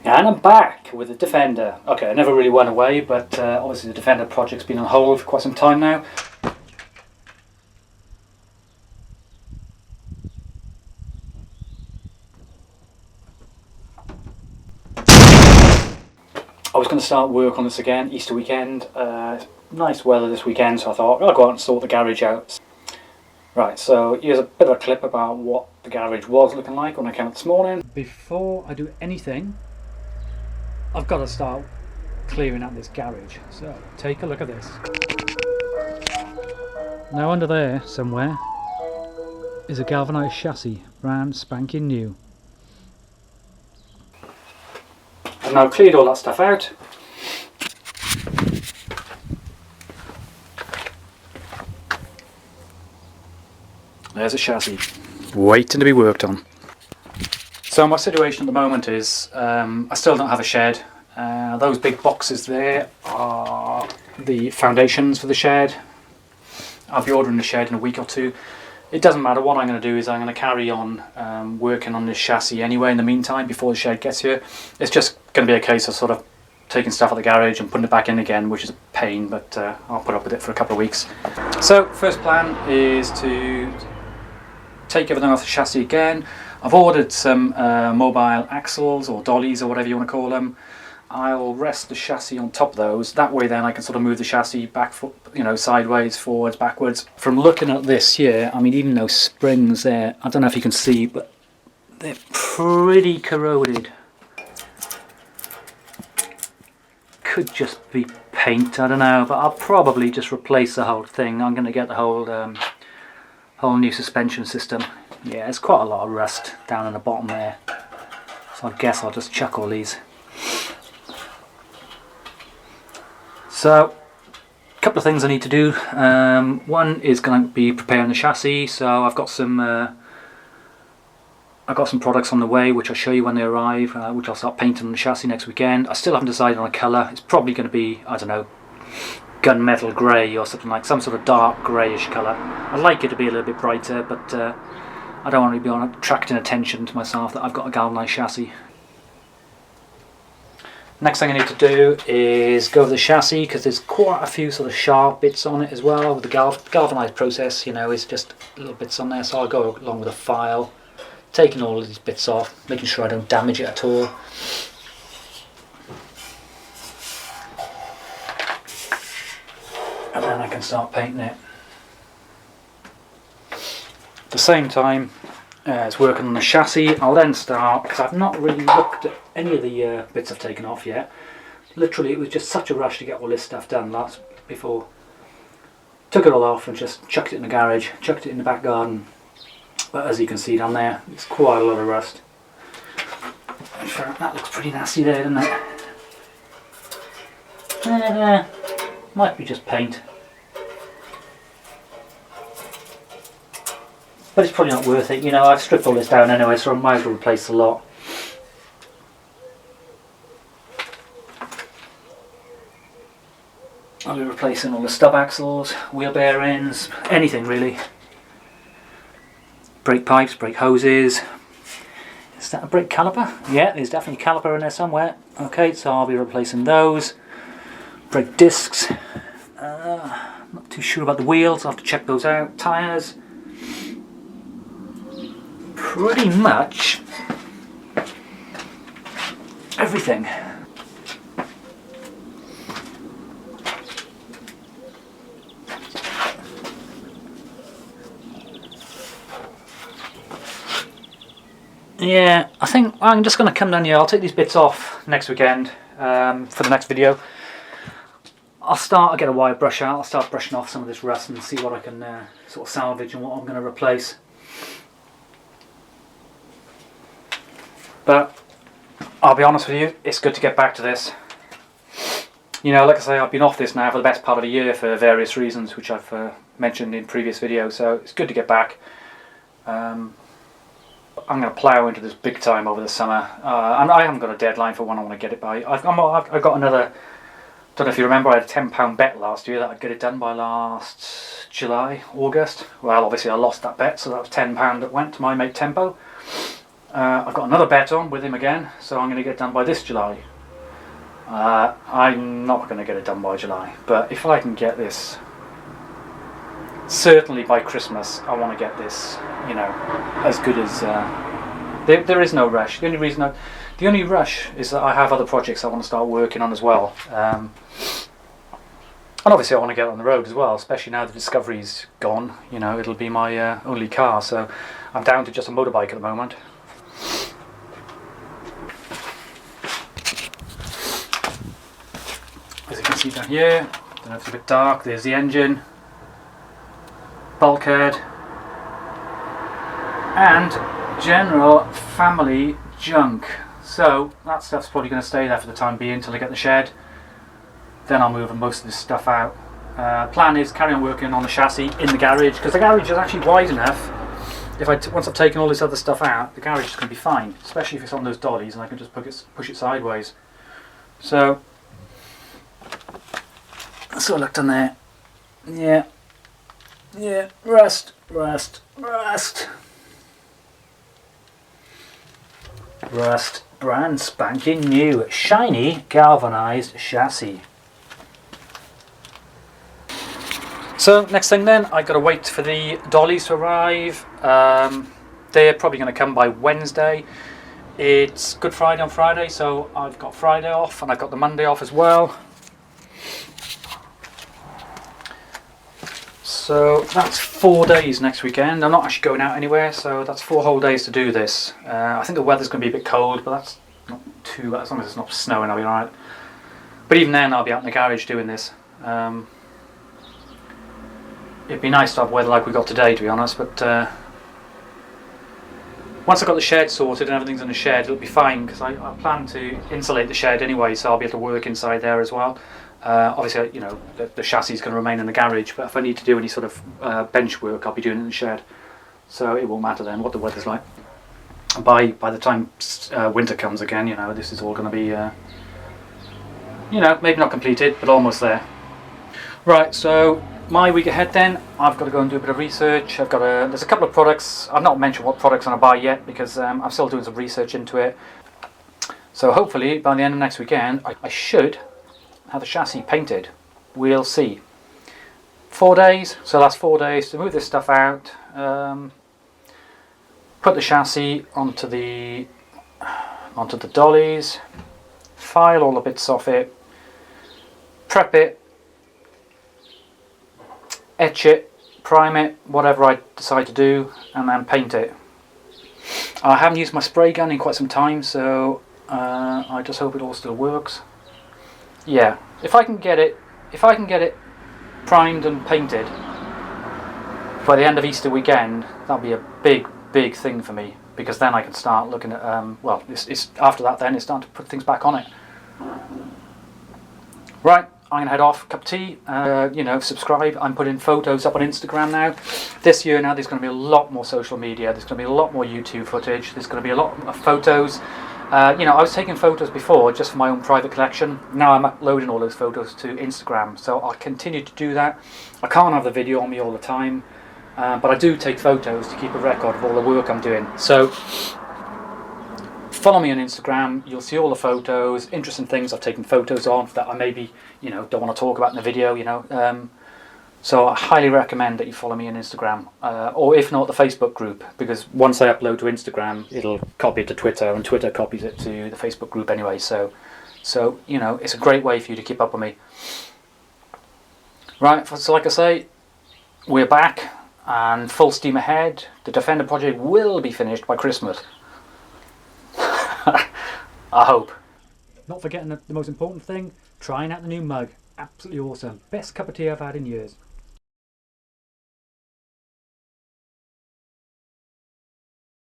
And I'm back with the Defender. Okay, I never really went away, but obviously the Defender project's been on hold for quite some time now. I was going to start work on this again, Easter weekend. Nice weather this weekend, so I thought I'll go out and sort the garage out. Right, so here's a bit of a clip about what the garage was looking like when I came out this morning. Before I do anything, I've got to start clearing out this garage. So take a look at this. Now under there somewhere is a galvanised chassis, brand spanking new. I've now cleared all that stuff out. There's a chassis, waiting to be worked on. So my situation at the moment is, I still don't have a shed. Those big boxes there are the foundations for the shed. I'll be ordering the shed in a week or two. It doesn't matter, what I'm going to do is I'm going to carry on working on this chassis anyway in the meantime before the shed gets here. It's just going to be a case of sort of taking stuff out of the garage and putting it back in again, which is a pain, but I'll put up with it for a couple of weeks. So first plan is to take everything off the chassis again. I've ordered some mobile axles or dollies or whatever you want to call them. I'll rest the chassis on top of those. That way then I can sort of move the chassis back, sideways, forwards, backwards. From looking at this here, I mean, even those springs there, I don't know if you can see, but they're pretty corroded. Could just be paint, I don't know, but I'll probably just replace the whole thing. I'm going to get the whole new suspension system. Yeah, there's quite a lot of rust down in the bottom there, so I guess I'll just chuck all these. So, a couple of things I need to do. One is going to be preparing the chassis. So I've got some products on the way, which I'll show you when they arrive, which I'll start painting on the chassis next weekend. I still haven't decided on a colour. It's probably going to be, I don't know, gunmetal grey or something, like some sort of dark greyish colour. I'd like it to be a little bit brighter, but I don't want to be attracting attention to myself that I've got a galvanised chassis. Next thing I need to do is go over the chassis, because there's quite a few sort of sharp bits on it as well. With the galvanised process, is just little bits on there, so I'll go along with a file, taking all of these bits off, making sure I don't damage it at all. And then I can start painting it. At the same time as working on the chassis, I'll then start, because I've not really looked at any of the bits I've taken off yet. Literally, it was just such a rush to get all this stuff done before. Took it all off and just chucked it in the garage, chucked it in the back garden. But as you can see down there, it's quite a lot of rust. That looks pretty nasty there, doesn't it? Might be just paint. But it's probably not worth it, I've stripped all this down anyway, so I might as well replace the lot. I'll be replacing all the stub axles, wheel bearings, anything really. Brake pipes, brake hoses. Is that a brake caliper? Yeah, there's definitely a caliper in there somewhere. Okay, so I'll be replacing those. Brake discs. Not too sure about the wheels, I'll have to check those out. Tyres. Pretty much everything. Yeah, I think I'm just going to come down here. I'll take these bits off next weekend for the next video. I'll get a wire brush out. I'll start brushing off some of this rust and see what I can sort of salvage and what I'm going to replace. But I'll be honest with you, it's good to get back to this. Like I say, I've been off this now for the best part of a year for various reasons, which I've mentioned in previous videos, so it's good to get back. I'm going to plough into this big time over the summer, and I haven't got a deadline for when I want to get it by. I've got another, don't know if you remember, I had a £10 bet last year that I'd get it done by last July, August. Well, obviously I lost that bet, so that was £10 that went to my mate Tempo. I've got another bet on with him again, so I'm going to get it done by this July. I'm not going to get it done by July, but if I can get this, certainly by Christmas, I want to get this, you know, as good as. There is no rush. The only rush is that I have other projects I want to start working on as well. And obviously I want to get on the road as well, especially now the Discovery's gone. You know, it'll be my only car, so I'm down to just a motorbike at the moment. As you can see down here, don't know if it's a bit dark, there's the engine, bulkhead, and general family junk. So that stuff's probably going to stay there for the time being until I get the shed. Then I'll move most of this stuff out. Plan is carry on working on the chassis in the garage, because the garage is actually wide enough. If once I've taken all this other stuff out, the garage is going to be fine, especially if it's on those dollies and I can just push it sideways. So that's what I looked on there. Yeah, rust. Brand spanking new, shiny, galvanised chassis. So next thing then, I've got to wait for the dollies to arrive. They're probably going to come by Wednesday. It's Good Friday on Friday, so I've got Friday off and I've got the Monday off as well. So that's 4 days next weekend. I'm not actually going out anywhere, so that's 4 whole days to do this. I think the weather's going to be a bit cold, but that's not too bad. As long as it's not snowing, I'll be alright. But even then, I'll be out in the garage doing this. It'd be nice to have weather like we got today, to be honest, but once I've got the shed sorted and everything's in the shed, it'll be fine, because I plan to insulate the shed anyway, so I'll be able to work inside there as well. Obviously, you know, the chassis is going to remain in the garage, but if I need to do any sort of bench work, I'll be doing it in the shed. So it won't matter then what the weather's like. By the time winter comes again, you know, this is all going to be, you know, maybe not completed, but almost there. Right, so my week ahead then, I've got to go and do a bit of research. There's a couple of products. I've not mentioned what products I'm going to buy yet, because I'm still doing some research into it. So hopefully by the end of next weekend, I should have the chassis painted. We'll see. 4 days, so that's 4 days to move this stuff out, put the chassis onto the dollies, file all the bits off it, prep it, etch it, prime it, whatever I decide to do, and then paint it. I haven't used my spray gun in quite some time, so I just hope it all still works. Yeah, if I can get it primed and painted by the end of Easter weekend, that'll be a big thing for me, because then I can start looking at well, it's after that then it's starting to put things back on it. Right, I'm gonna head off, cup of tea, you know, subscribe. I'm putting photos up on Instagram now. This year now there's going to be a lot more social media, there's going to be a lot more YouTube footage, there's going to be a lot of photos. You know, I was taking photos before just for my own private collection. Now I'm uploading all those photos to Instagram, so I'll continue to do that. I can't have the video on me all the time, but I do take photos to keep a record of all the work I'm doing. So follow me on Instagram, you'll see all the photos, interesting things I've taken photos of that I maybe, you know, don't want to talk about in the video, you know. So I highly recommend that you follow me on Instagram, or if not, the Facebook group, because once I upload to Instagram, it'll copy it to Twitter, and Twitter copies it to the Facebook group anyway. So you know, it's a great way for you to keep up with me. Right, so like I say, we're back and full steam ahead. The Defender project will be finished by Christmas. I hope. Not forgetting the most important thing, trying out the new mug. Absolutely awesome. Best cup of tea I've had in years.